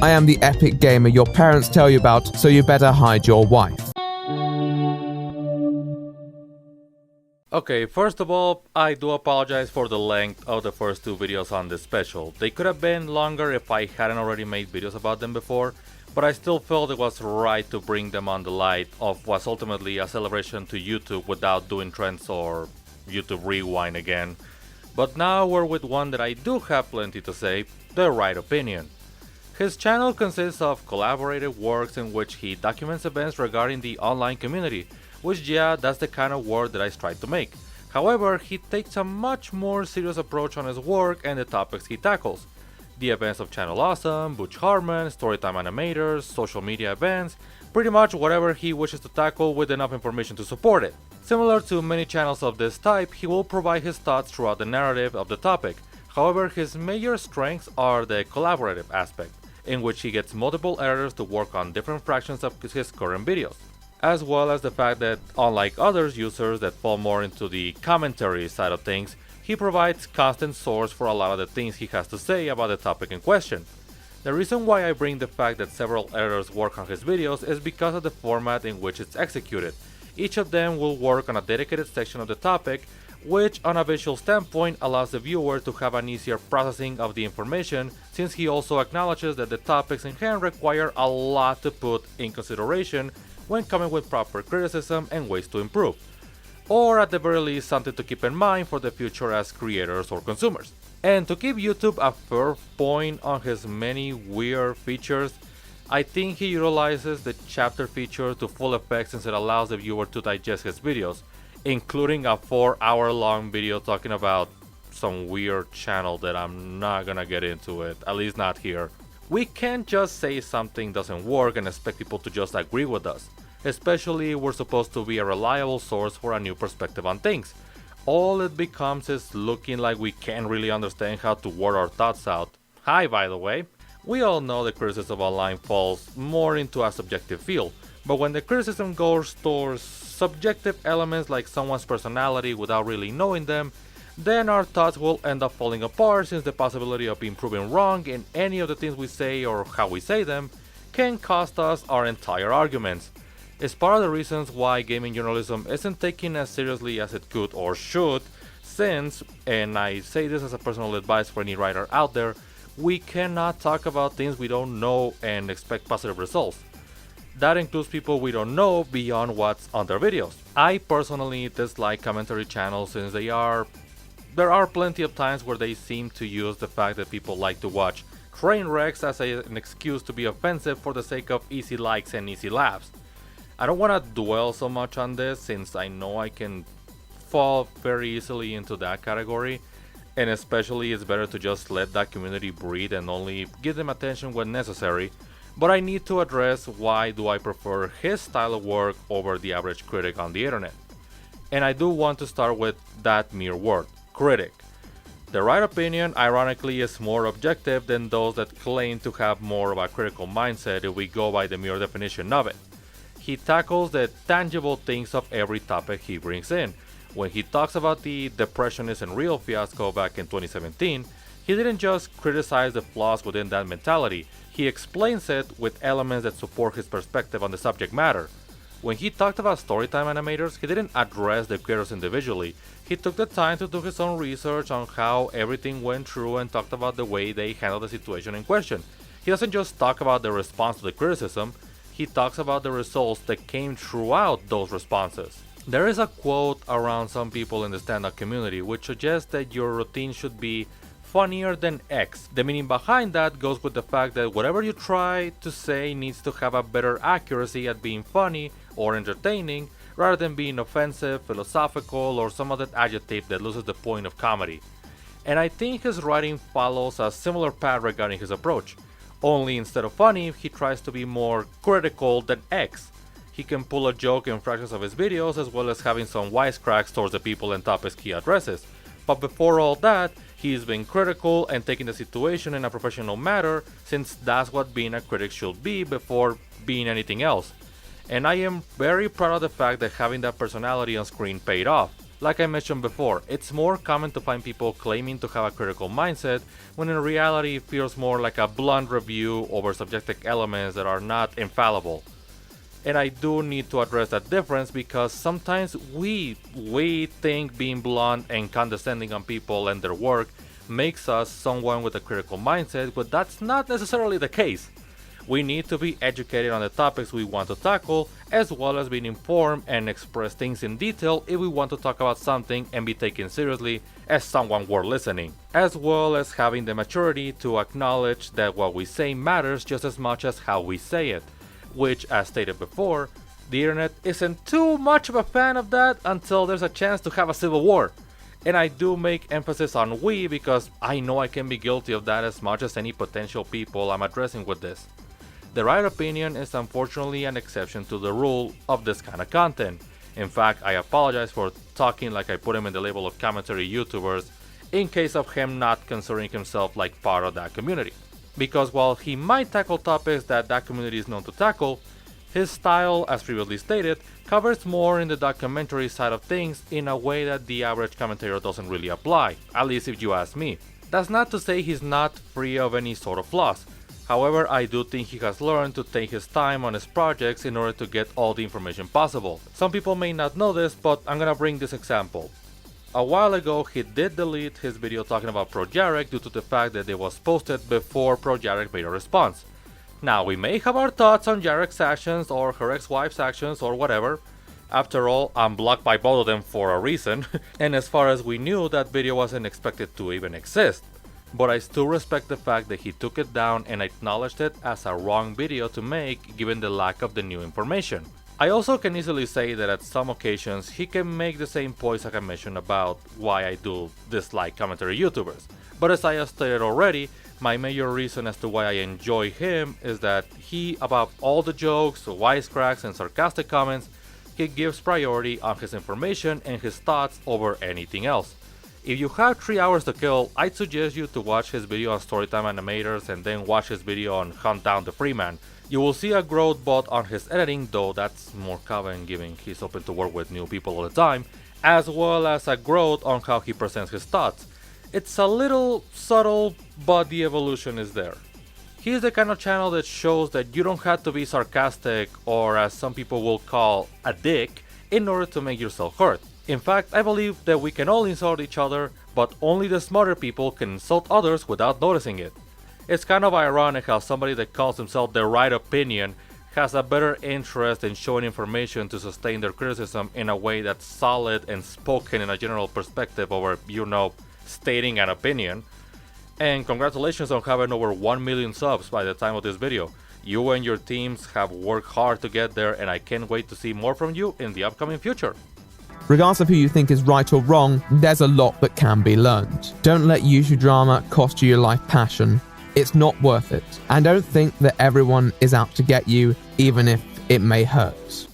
I am the epic gamer your parents tell you about, so you better hide your wife. Okay, first of all, I do apologize for the length of the first two videos on this special. They could have been longer if I hadn't already made videos about them before, but I still felt it was right to bring them on the light of what's ultimately a celebration to YouTube without doing trends or YouTube rewind again. But now we're with one that I do have plenty to say, the right opinion. His channel consists of collaborative works in which he documents events regarding the online community, which that's the kind of work that I strive to make. However, he takes a much more serious approach on his work and the topics he tackles. The events of Channel Awesome, Butch Hartman, Storytime Animators, social media events, pretty much whatever he wishes to tackle with enough information to support it. Similar to many channels of this type, he will provide his thoughts throughout the narrative of the topic. However, his major strengths are the collaborative aspect, in which he gets multiple editors to work on different fractions of his current videos, as well as the fact that, unlike other users that fall more into the commentary side of things, he provides constant source for a lot of the things he has to say about the topic in question. The reason why I bring the fact that several editors work on his videos is because of the format in which it's executed. Each of them will work on a dedicated section of the topic, which on a visual standpoint allows the viewer to have an easier processing of the information, since he also acknowledges that the topics in hand require a lot to put in consideration when coming with proper criticism and ways to improve, or at the very least something to keep in mind for the future as creators or consumers. And to give YouTube a fair point on his many weird features, I think he utilizes the chapter feature to full effect, since it allows the viewer to digest his videos, including a 4-hour long video talking about some weird channel that I'm not gonna get into it, at least not here. We can't just say something doesn't work and expect people to just agree with us, especially if we're supposed to be a reliable source for a new perspective on things. All it becomes is looking like we can't really understand how to word our thoughts out. Hi, by the way. We all know the criticism online falls more into a subjective field, but when the criticism goes towards subjective elements like someone's personality without really knowing them, then our thoughts will end up falling apart, since the possibility of being proven wrong in any of the things we say or how we say them can cost us our entire arguments. It's part of the reasons why gaming journalism isn't taken as seriously as it could or should, since, and I say this as a personal advice for any writer out there, we cannot talk about things we don't know and expect positive results. That includes people we don't know beyond what's on their videos. I personally dislike commentary channels, since there are plenty of times where they seem to use the fact that people like to watch train wrecks as an excuse to be offensive for the sake of easy likes and easy laughs. I don't want to dwell so much on this, since I know I can fall very easily into that category, and especially it's better to just let that community breathe and only give them attention when necessary. But I need to address why do I prefer his style of work over the average critic on the internet. And I do want to start with that mere word, critic. The right opinion, ironically, is more objective than those that claim to have more of a critical mindset if we go by the mere definition of it. He tackles the tangible things of every topic he brings in. When he talks about the Depressionist and Real fiasco back in 2017, he didn't just criticize the flaws within that mentality, he explains it with elements that support his perspective on the subject matter. When he talked about Storytime Animators, he didn't address the creators individually. He took the time to do his own research on how everything went through and talked about the way they handled the situation in question. He doesn't just talk about the response to the criticism, he talks about the results that came throughout those responses. There is a quote around some people in the stand-up community which suggests that your routine should be funnier than X. The meaning behind that goes with the fact that whatever you try to say needs to have a better accuracy at being funny or entertaining, rather than being offensive, philosophical, or some other adjective that loses the point of comedy. And I think his writing follows a similar path regarding his approach. Only instead of funny, he tries to be more critical than X. He can pull a joke in fractions of his videos, as well as having some wisecracks towards the people and topics he addresses. But before all that, he's been critical and taking the situation in a professional manner, since that's what being a critic should be before being anything else. And I am very proud of the fact that having that personality on screen paid off. Like I mentioned before, it's more common to find people claiming to have a critical mindset when in reality it feels more like a blunt review over subjective elements that are not infallible. And I do need to address that difference because sometimes we think being blunt and condescending on people and their work makes us someone with a critical mindset, but that's not necessarily the case. We need to be educated on the topics we want to tackle, as well as being informed and express things in detail if we want to talk about something and be taken seriously as someone worth listening, as well as having the maturity to acknowledge that what we say matters just as much as how we say it, which, as stated before, the internet isn't too much of a fan of that until there's a chance to have a civil war. And I do make emphasis on we because I know I can be guilty of that as much as any potential people I'm addressing with this. The right opinion is unfortunately an exception to the rule of this kind of content. In fact, I apologize for talking like I put him in the label of commentary YouTubers in case of him not considering himself like part of that community. Because while he might tackle topics that community is known to tackle, his style, as previously stated, covers more in the documentary side of things in a way that the average commentator doesn't really apply, at least if you ask me. That's not to say he's not free of any sort of flaws. However, I do think he has learned to take his time on his projects in order to get all the information possible. Some people may not know this, but I'm gonna bring this example. A while ago, he did delete his video talking about ProJarek due to the fact that it was posted before ProJarek made a response. Now, we may have our thoughts on Jarek's actions or her ex-wife's actions or whatever. After all, I'm blocked by both of them for a reason, and as far as we knew, that video wasn't expected to even exist. But I still respect the fact that he took it down and acknowledged it as a wrong video to make given the lack of the new information. I also can easily say that at some occasions he can make the same points like I mentioned about why I do dislike commentary YouTubers. But as I have stated already, my major reason as to why I enjoy him is that he, above all the jokes, wisecracks and sarcastic comments, he gives priority on his information and his thoughts over anything else. If you have 3 hours to kill, I'd suggest you to watch his video on Storytime Animators and then watch his video on Hunt Down the Freeman. You will see a growth both on his editing, though that's more common given he's open to work with new people all the time, as well as a growth on how he presents his thoughts. It's a little subtle, but the evolution is there. He's the kind of channel that shows that you don't have to be sarcastic or, as some people will call, a dick in order to make yourself heard. In fact, I believe that we can all insult each other, but only the smarter people can insult others without noticing it. It's kind of ironic how somebody that calls himself the right opinion has a better interest in showing information to sustain their criticism in a way that's solid and spoken in a general perspective over, stating an opinion. And congratulations on having over 1 million subs by the time of this video. You and your teams have worked hard to get there, and I can't wait to see more from you in the upcoming future. Regardless of who you think is right or wrong, there's a lot that can be learned. Don't let YouTube drama cost you your life passion. It's not worth it. And don't think that everyone is out to get you, even if it may hurt.